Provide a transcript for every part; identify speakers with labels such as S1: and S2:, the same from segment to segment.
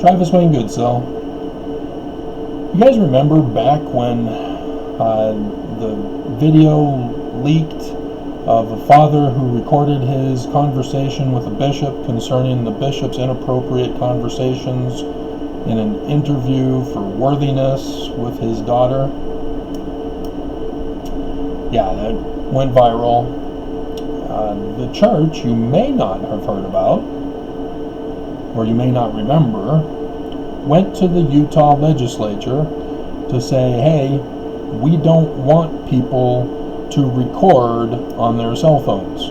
S1: Travis Wayne Goodsell. You guys remember back when the video leaked of a father who recorded his conversation with a bishop concerning the bishop's inappropriate conversations in an interview for worthiness with his daughter? Yeah, that went viral. The church you may not have heard about, or you may not remember, went to the Utah legislature to say, hey, we don't want people to record on their cell phones.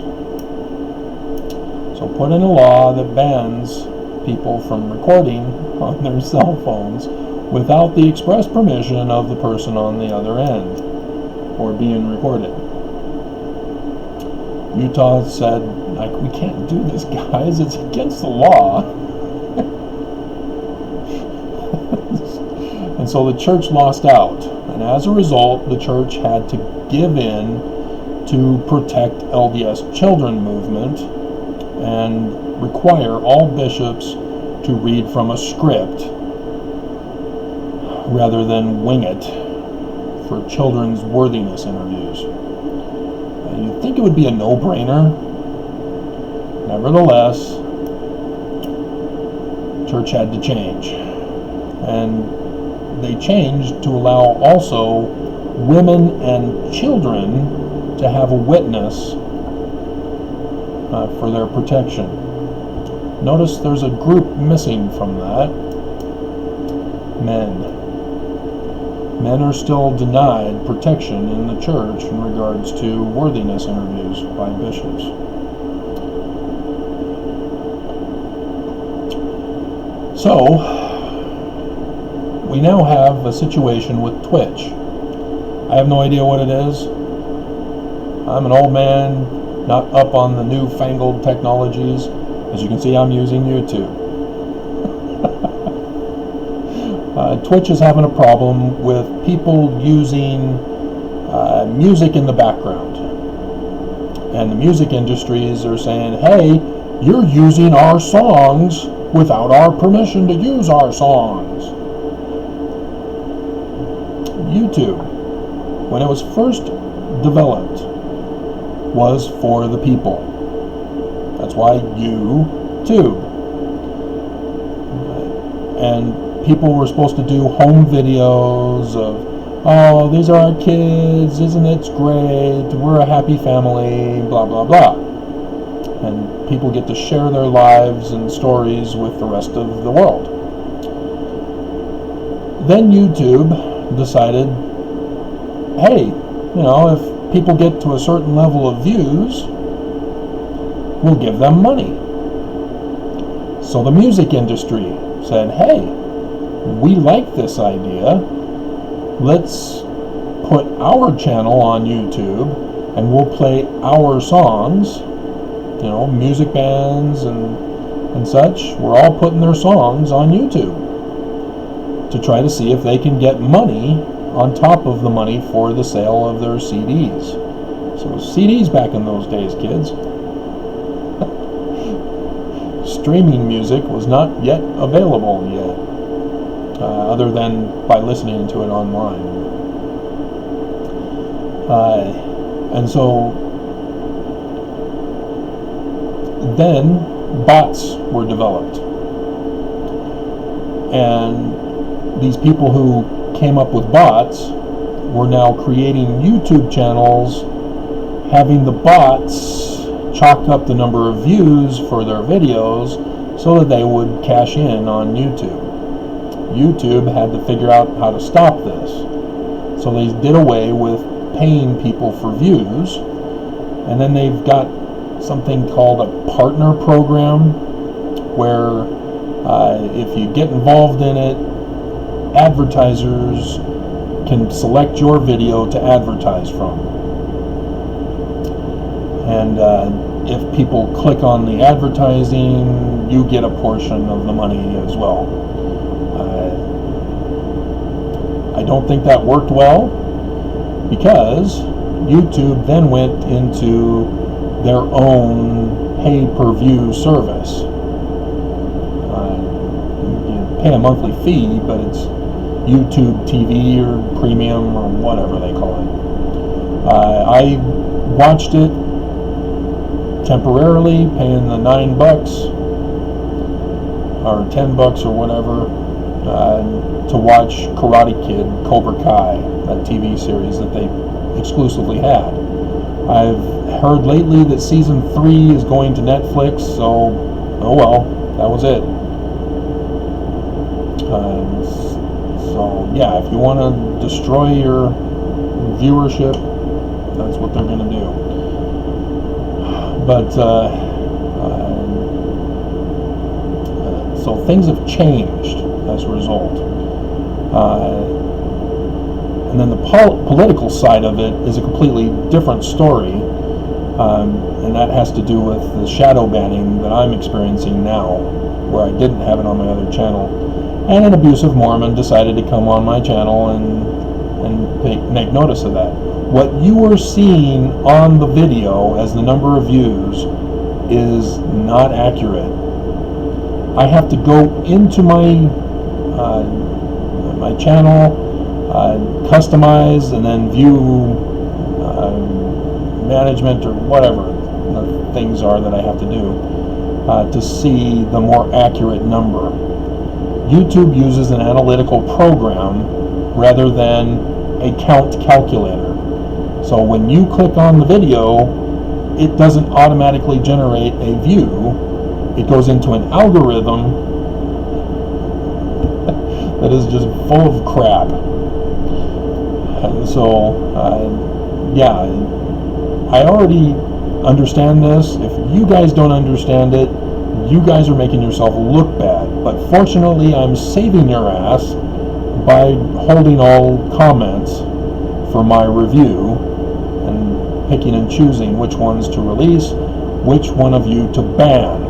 S1: So put in a law that bans people from recording on their cell phones without the express permission of the person on the other end or being recorded. Utah said, like, we can't do this, guys. It's against the law. And so the church lost out. And as a result, the church had to give in to protect LDS children movement and require all bishops to read from a script rather than wing it for children's worthiness interviews. And you'd think it would be a no-brainer. Nevertheless, church had to change. And they changed to allow also women and children to have a witness for their protection. Notice there's a group missing from that. Men. Men are still denied protection in the church in regards to worthiness interviews by bishops. So, we now have a situation with Twitch. I have no idea what it is. I'm an old man, not up on the newfangled technologies. As you can see, I'm using YouTube. Twitch is having a problem with people using music in the background. And the music industries are saying, hey, you're using our songs without our permission to use our songs. YouTube, when it was first developed, was for the people. That's why YouTube. And people were supposed to do home videos of, oh, these are our kids, isn't it great, we're a happy family, blah, blah, blah. And people get to share their lives and stories with the rest of the world. Then YouTube decided, hey, if people get to a certain level of views, we'll give them money. So the music industry said, hey, we like this idea. Let's put our channel on YouTube and we'll play our songs. Music bands and such, we're all putting their songs on YouTube to try to see if they can get money on top of the money for the sale of their CDs. So CDs back in those days, kids. Streaming music was not yet available yet, other than by listening to it online. And so then bots were developed. And these people who came up with bots were now creating YouTube channels, having the bots chalk up the number of views for their videos so that they would cash in on YouTube. YouTube had to figure out how to stop this. So they did away with paying people for views, and then they've got something called a partner program where if you get involved in it, advertisers can select your video to advertise from. And if people click on the advertising, you get a portion of the money as well. I don't think that worked well, because YouTube then went into their own pay-per-view service. You pay a monthly fee, but it's YouTube TV or Premium or whatever they call it. I watched it temporarily, paying the $9 or $10 or whatever to watch Karate Kid, Cobra Kai, that TV series that they exclusively had. I've heard lately that season 3 is going to Netflix, so oh well, that was it. So yeah, if you want to destroy your viewership, that's what they're going to do. But so things have changed as a result. And then the political side of it is a completely different story, and that has to do with the shadow banning that I'm experiencing now, where I didn't have it on my other channel. And an abusive Mormon decided to come on my channel and make notice of that. What you are seeing on the video as the number of views is not accurate. I have to go into my channel, customize, and then view management or whatever the things are that I have to do to see the more accurate number. YouTube uses an analytical program rather than a count calculator. So when you click on the video, it doesn't automatically generate a view. It goes into an algorithm that is just full of crap. And so, yeah, I already understand this. If you guys don't understand it, you guys are making yourself look bad. But fortunately, I'm saving your ass by holding all comments for my review and picking and choosing which ones to release, which one of you to ban.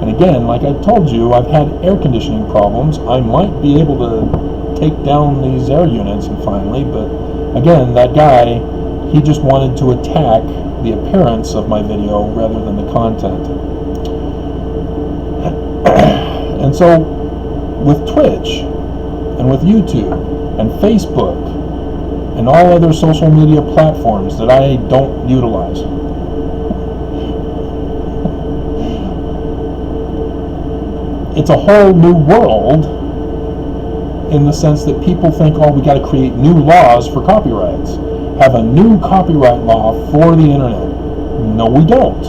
S1: And again, like I told you, I've had air conditioning problems. I might be able to take down these air units finally, but again, that guy, he just wanted to attack the appearance of my video rather than the content. And so, with Twitch, and with YouTube, and Facebook, and all other social media platforms that I don't utilize, it's a whole new world in the sense that people think, oh, we got to create new laws for copyrights. Have a new copyright law for the internet. No, we don't.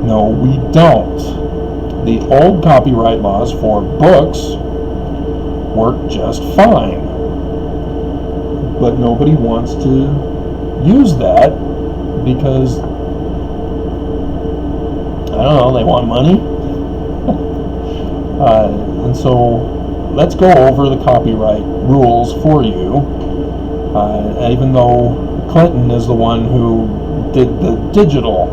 S1: No, we don't. The old copyright laws for books work just fine. But nobody wants to use that because, I don't know, they want money. And so let's go over the copyright rules for you. Even though Clinton is the one who did the digital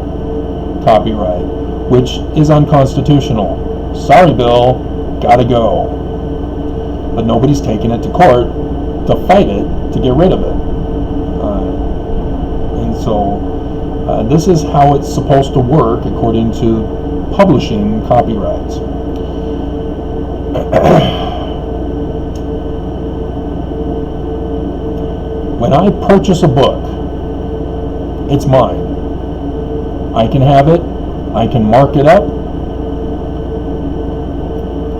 S1: copyright, which is unconstitutional. Sorry, Bill, gotta go. But nobody's taking it to court to fight it, to get rid of it. And so this is how it's supposed to work according to publishing copyrights. When I purchase a book, it's mine. I can have it, I can mark it up,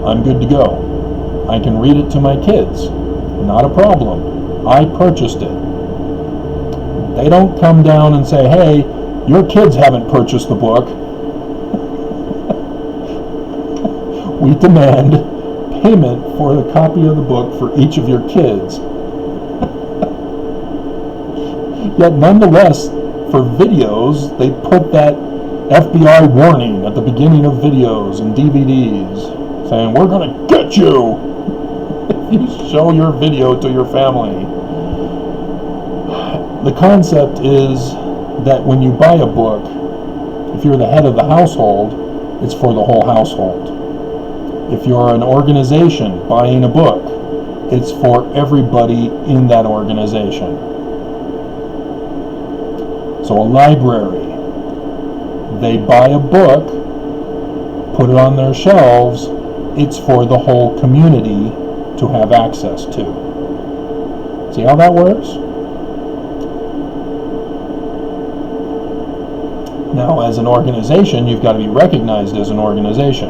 S1: I'm good to go. I can read it to my kids, not a problem. I purchased it. They don't come down and say, hey, your kids haven't purchased the book. We demand payment for the copy of the book for each of your kids. Yet nonetheless, for videos, they put that FBI warning at the beginning of videos and DVDs saying, we're going to get you if you show your video to your family. The concept is that when you buy a book, if you're the head of the household, it's for the whole household. If you're an organization buying a book, it's for everybody in that organization. So a library, they buy a book, put it on their shelves, it's for the whole community to have access to. See how that works? Now, as an organization, you've got to be recognized as an organization.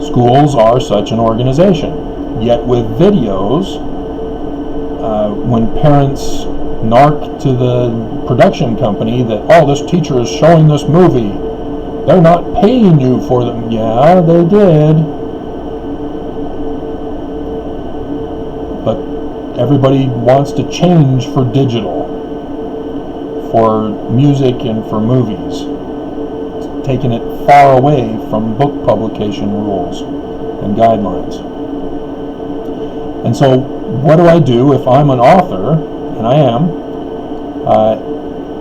S1: Schools are such an organization. Yet with videos, when parents narc to the production company that, oh, this teacher is showing this movie, they're not paying you for them. Yeah, they did. But everybody wants to change for digital, for music and for movies, taking it far away from book publication rules and guidelines. And so what do I do if I'm an author, and I am,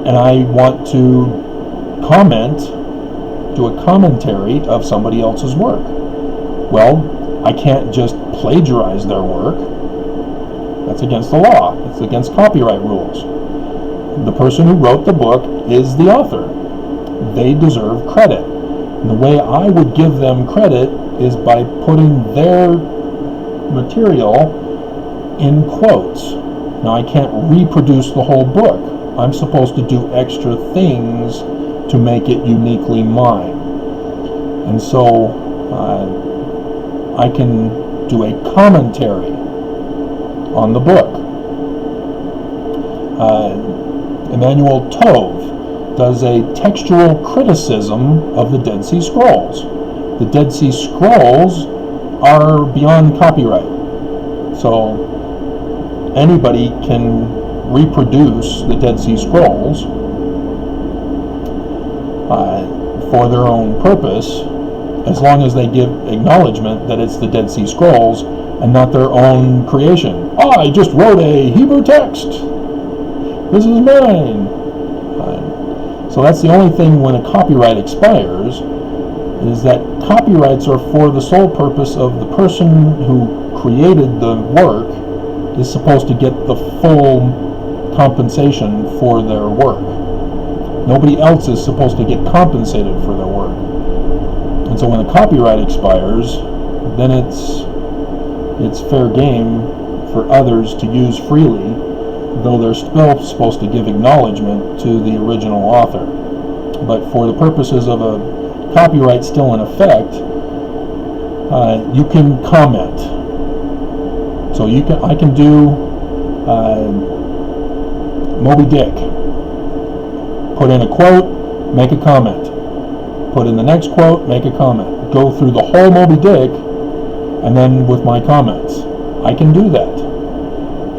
S1: and I want to comment, do a commentary of somebody else's work? Well, I can't just plagiarize their work. That's against the law. It's against copyright rules. The person who wrote the book is the author. They deserve credit. And the way I would give them credit is by putting their material in quotes. Now, I can't reproduce the whole book. I'm supposed to do extra things to make it uniquely mine. And so I can do a commentary on the book. Emmanuel Tove does a textual criticism of the Dead Sea Scrolls. The Dead Sea Scrolls are beyond copyright. So anybody can reproduce the Dead Sea Scrolls for their own purpose, as long as they give acknowledgement that it's the Dead Sea Scrolls and not their own creation. Oh, I just wrote a Hebrew text. This is mine. So that's the only thing when a copyright expires, is that copyrights are for the sole purpose of the person who created the work is supposed to get the full compensation for their work. Nobody else is supposed to get compensated for their work. And so when the copyright expires, then it's fair game for others to use freely, though they're still supposed to give acknowledgement to the original author. But for the purposes of a copyright still in effect, you can comment. So I can do Moby Dick. Put in a quote, make a comment. Put in the next quote, make a comment. Go through the whole Moby Dick, and then with my comments. I can do that.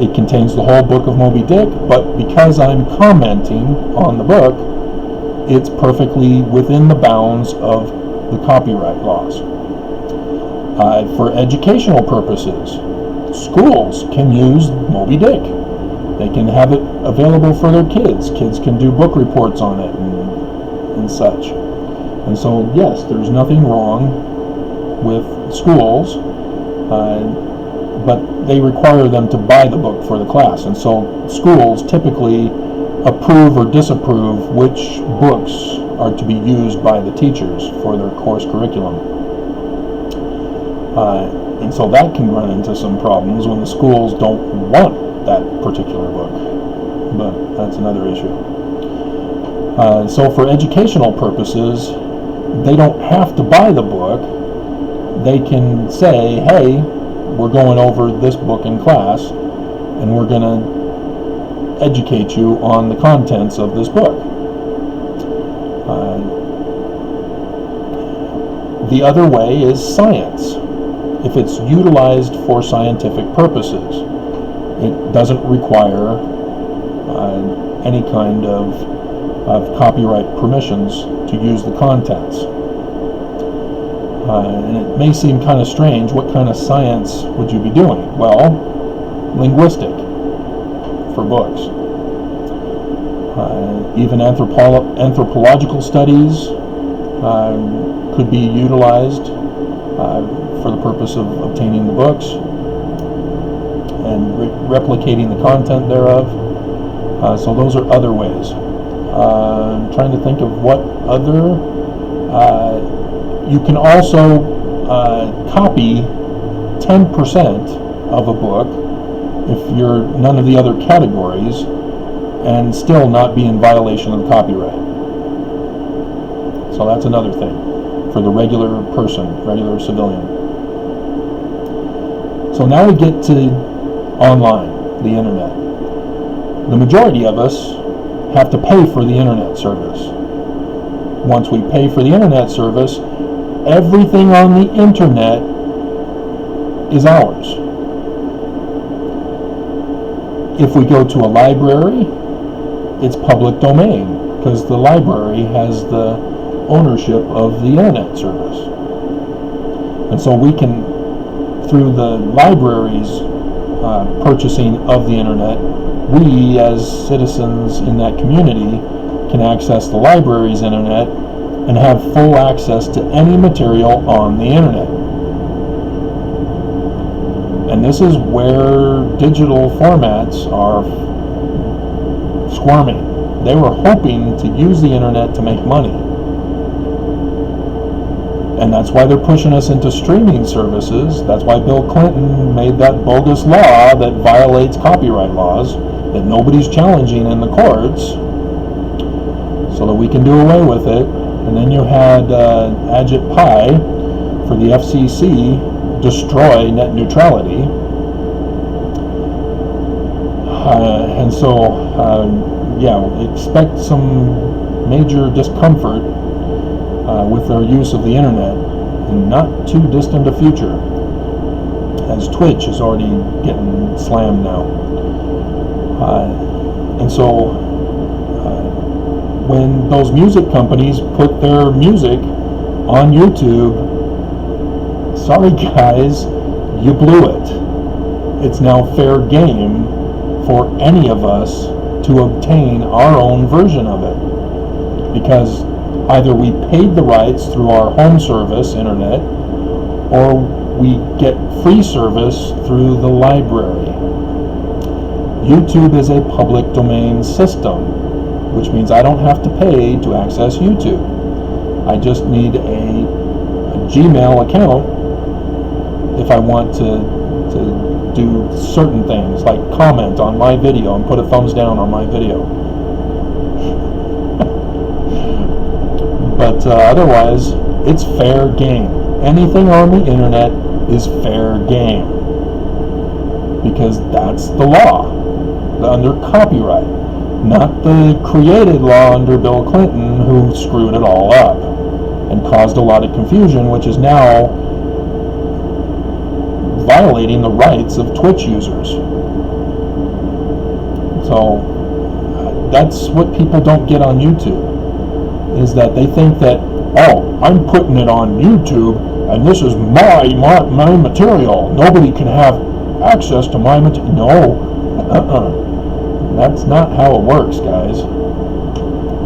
S1: It contains the whole book of Moby Dick, but because I'm commenting on the book, it's perfectly within the bounds of the copyright laws. For educational purposes, schools can use Moby Dick. They can have it available for their kids. Kids can do book reports on it and such. And so, yes, there's nothing wrong with schools, but they require them to buy the book for the class. And so schools typically approve or disapprove which books are to be used by the teachers for their course curriculum. And so that can run into some problems when the schools don't want that particular book. But that's another issue. So for educational purposes, they don't have to buy the book. They can say, hey, we're going over this book in class, and we're going to educate you on the contents of this book. The other way is science. If it's utilized for scientific purposes, it doesn't require any kind of copyright permissions to use the contents. And it may seem kind of strange, what kind of science would you be doing? Well, linguistic for books. Even anthropological studies could be utilized for the purpose of obtaining the books and replicating the content thereof. So those are other ways. I'm trying to think of what other... you can also copy 10% of a book if you're none of the other categories and still not be in violation of the copyright. So that's another thing for the regular person, regular civilian. So now we get to online, the internet. The majority of us have to pay for the internet service. Once we pay for the internet service, everything on the internet is ours. If we go to a library, it's public domain because the library has the ownership of the internet service. And so we can, through the library's purchasing of the internet, we as citizens in that community can access the library's internet and have full access to any material on the internet. And this is where digital formats are squirming. They were hoping to use the internet to make money. And that's why they're pushing us into streaming services. That's why Bill Clinton made that bogus law that violates copyright laws that nobody's challenging in the courts, so that we can do away with it. And then you had Ajit Pai for the FCC destroy net neutrality. And so, expect some major discomfort with their use of the internet in not too distant a future, as Twitch is already getting slammed now. And so when those music companies put their music on YouTube, sorry guys, you blew it. It's now fair game for any of us to obtain our own version of it, because either we paid the rights through our home service internet, or we get free service through the library. YouTube is a public domain system, which means I don't have to pay to access YouTube. I just need a Gmail account if I want to do certain things, like comment on my video and put a thumbs down on my video. But otherwise, it's fair game. Anything on the internet is fair game, because that's the law under copyright, not the created law under Bill Clinton, who screwed it all up and caused a lot of confusion, which is now violating the rights of Twitch users. So that's what people don't get on YouTube, is that they think that, oh, I'm putting it on YouTube and this is my material. Nobody can have access to my material. No, that's not how it works, guys.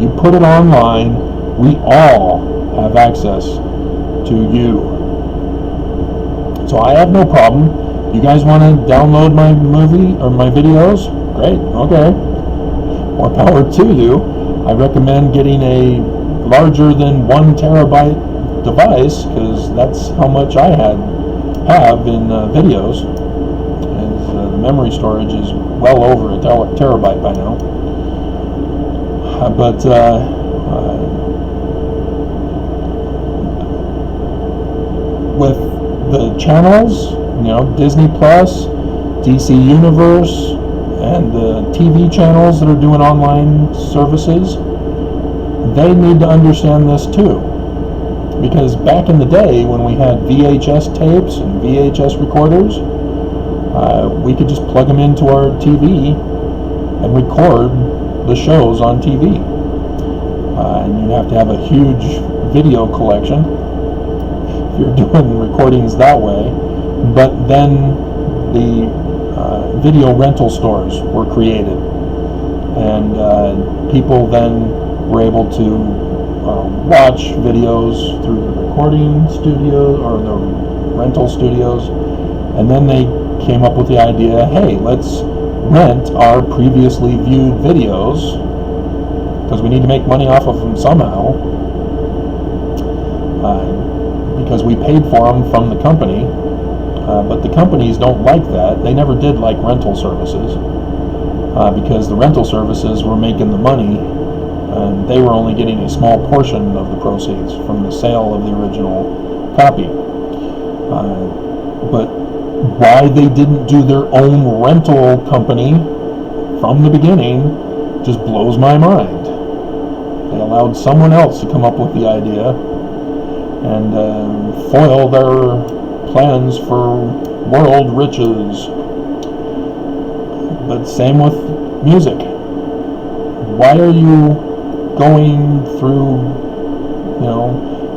S1: You put it online, we all have access to you. So I have no problem. You guys want to download my movie or my videos? Great, okay. More power to you. I recommend getting a larger than 1 terabyte device, because that's how much I have in videos. As the memory storage is well over a terabyte by now. With the channels, Disney Plus, DC Universe, and the TV channels that are doing online services, they need to understand this too. Because back in the day, when we had VHS tapes and VHS recorders, we could just plug them into our TV and record the shows on TV. And you'd have to have a huge video collection if you're doing recordings that way. But then the video rental stores were created, and people then were able to watch videos through the recording studio or the rental studios, and then they came up with the idea, hey, let's rent our previously viewed videos, because we need to make money off of them somehow, because we paid for them from the company. But the companies don't like that. They never did like rental services because the rental services were making the money, and they were only getting a small portion of the proceeds from the sale of the original copy. But why they didn't do their own rental company from the beginning just blows my mind. They allowed someone else to come up with the idea and foil their plans for world riches. But same with music. Why are you going through,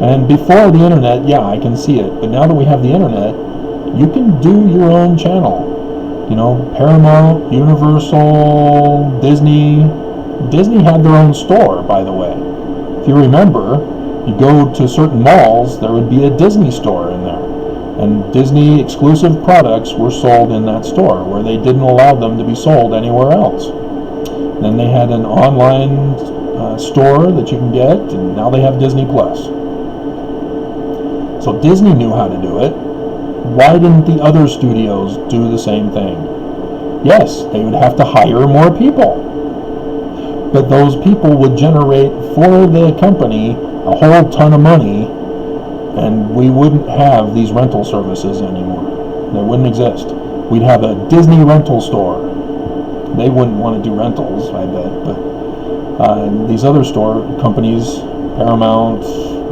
S1: and before the internet, yeah, I can see it, but now that we have the internet, you can do your own channel. Paramount, Universal, Disney had their own store, by the way. If you remember, you go to certain malls, there would be a Disney store in there. And Disney exclusive products were sold in that store, where they didn't allow them to be sold anywhere else. Then they had an online store that you can get, and now they have Disney Plus. So Disney knew how to do it. Why didn't the other studios do the same thing? Yes, they would have to hire more people. But those people would generate for the company a whole ton of money, and we wouldn't have these rental services anymore. They wouldn't exist. We'd have a Disney rental store. They wouldn't want to do rentals, I bet, but these other store companies, Paramount,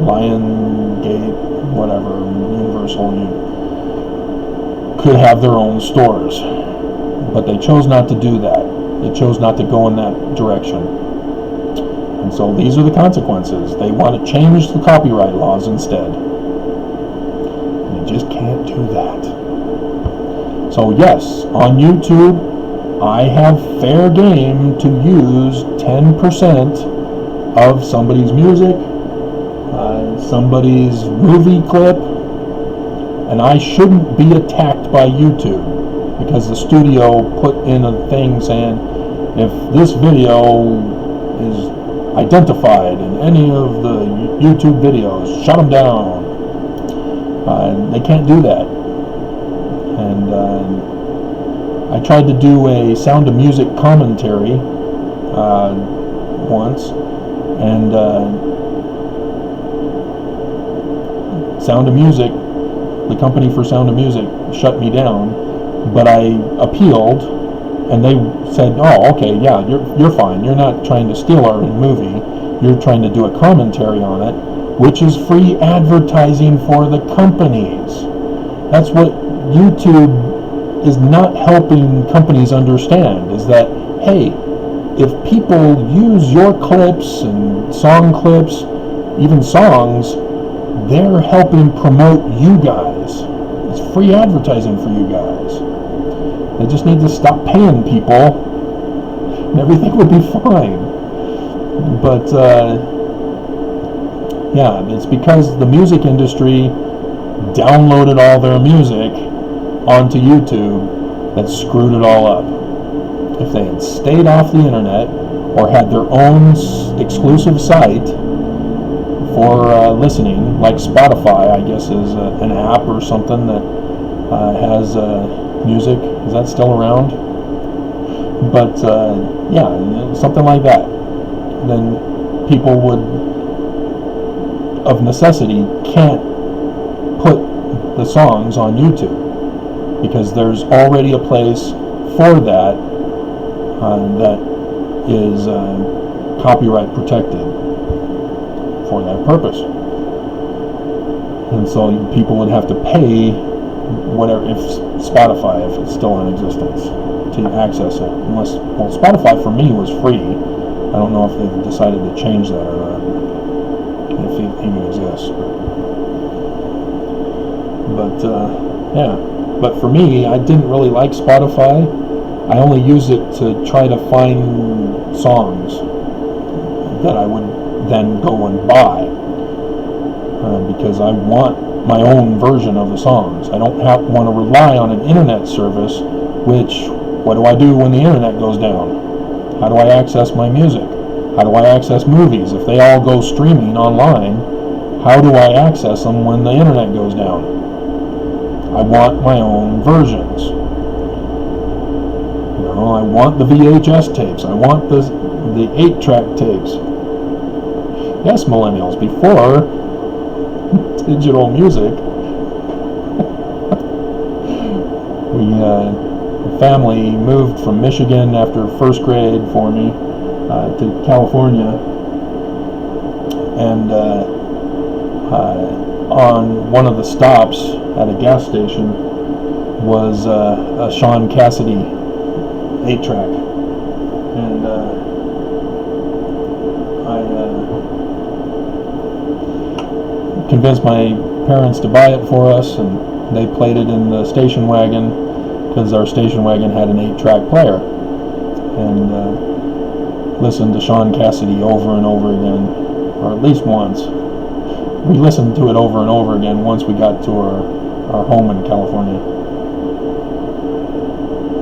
S1: Lionsgate, whatever, Universal, could have their own stores. But they chose not to do that. They chose not to go in that direction. And so these are the consequences. They want to change the copyright laws instead. And you just can't do that. So yes, on YouTube, I have fair game to use 10% of somebody's music, somebody's movie clip, and I shouldn't be attacked by YouTube because the studio put in a thing saying if this video is identified in any of the YouTube videos, shut them down. They can't do that. And I tried to do a Sound of Music commentary once, and Sound of Music, the company for Sound of Music, shut me down, but I appealed, and they said, oh, okay, yeah, you're fine. You're not trying to steal our movie. You're trying to do a commentary on it, which is free advertising for the companies. That's what YouTube is not helping companies understand, is that, hey, if people use your clips and song clips, even songs, they're helping promote you guys. It's free advertising for you guys. They just need to stop paying people, and everything will be fine. But, yeah, it's because the music industry downloaded all their music onto YouTube that screwed it all up. If they had stayed off the internet or had their own exclusive site for listening, like Spotify, I guess, is an app or something that has music. Is that still around? But yeah, something like that. Then people would, of necessity, can't put the songs on YouTube because there's already a place for that that is copyright protected for that purpose. And so people would have to pay whatever, if Spotify, if it's still in existence, to access it. Unless, well, Spotify for me was free. I don't know if they've decided to change that or not, if it even exists. But yeah. But for me, I didn't really like Spotify. I only use it to try to find songs that I would then go and buy because I want my own version of the songs. I don't want to rely on an internet service, which, what do I do when the internet goes down? How do I access my music? How do I access movies? If they all go streaming online, How do I access them when the internet goes down? I want my own versions. I want the VHS tapes. I want the 8-track tapes. Yes, millennials, before digital music, the family moved from Michigan after first grade for me to California, and on one of the stops at a gas station was a Sean Cassidy 8-track, and I convinced my parents to buy it for us, and they played it in the station wagon, because our station wagon had an 8-track player, and listened to Sean Cassidy over and over again, or at least once. We listened to it over and over again once we got to our home in California.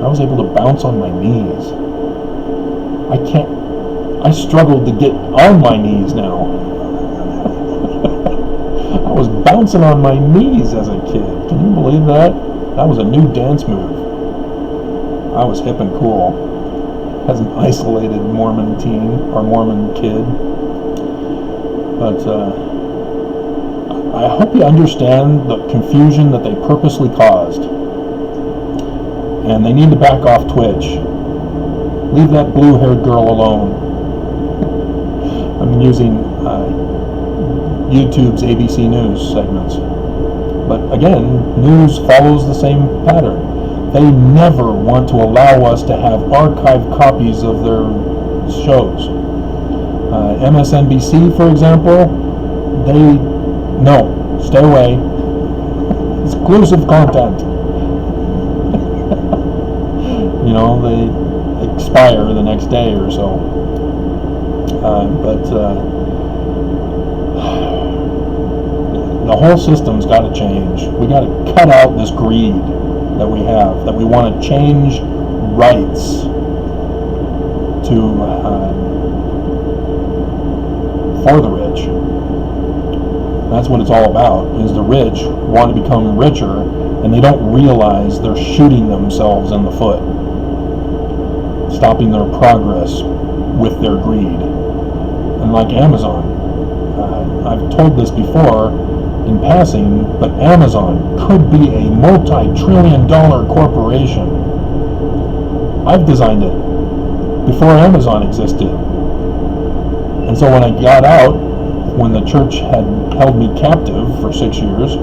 S1: I was able to bounce on my knees. I struggled to get on my knees now. I was bouncing on my knees as a kid. Can you believe that? That was a new dance move. I was hip and cool as an isolated Mormon teen or Mormon kid. But I hope you understand the confusion that they purposely caused. And they need to back off Twitch. Leave that blue-haired girl alone. I'm using YouTube's ABC News segments. But again, news follows the same pattern. They never want to allow us to have archived copies of their shows. MSNBC, for example, no, stay away. Exclusive content. They expire the next day or so. But the whole system's got to change. We got to cut out this greed that we have, that we want to change rights to for the rich. That's what it's all about, is the rich want to become richer, and they don't realize they're shooting themselves in the foot, stopping their progress with their greed. And like Amazon, I've told this before in passing, but Amazon could be a multi-trillion-dollar corporation. I've designed it before Amazon existed. And so when I got out, when the church had held me captive for 6 years,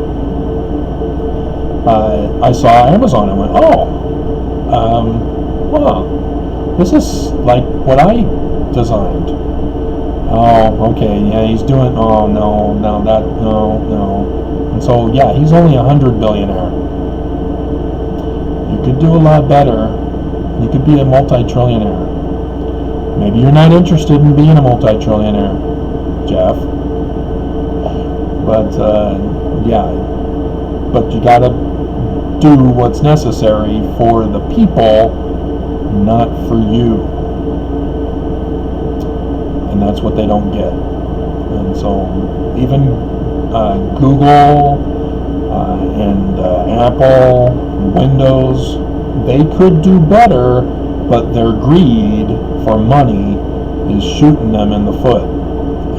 S1: I saw Amazon and went, this is like what I designed. Oh, okay, yeah, he's doing, no. And so, yeah, he's only $100 billionaire. You could do a lot better. You could be a multi-trillionaire. Maybe you're not interested in being a multi-trillionaire, Jeff. But, but you gotta do what's necessary for the people, not for you. And that's what they don't get. And so even Google and Apple, Windows, they could do better, but their greed for money is shooting them in the foot.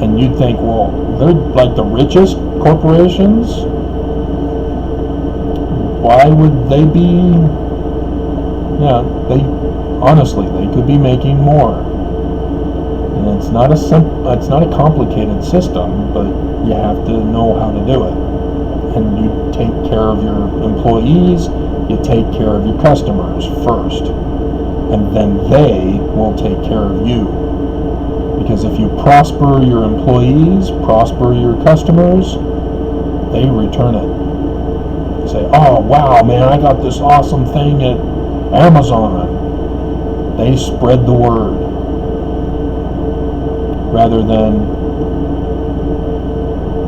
S1: And you'd think, well, they're like the richest corporations. Why would they be? Yeah, honestly, they could be making more. And it's not a complicated system, but you have to know how to do it. And you take care of your employees, you take care of your customers first, and then they will take care of you. Because if you prosper your employees, prosper your customers, they return it. Say, oh wow, man, I got this awesome thing at Amazon. They spread the word, rather than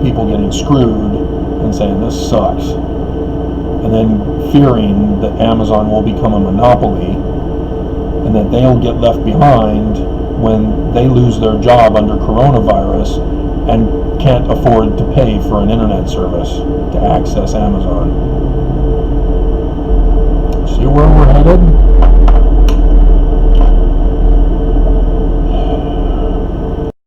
S1: people getting screwed and saying this sucks, and then fearing that Amazon will become a monopoly and that they'll get left behind when they lose their job under coronavirus, and can't afford to pay for an internet service to access Amazon. See where we're headed?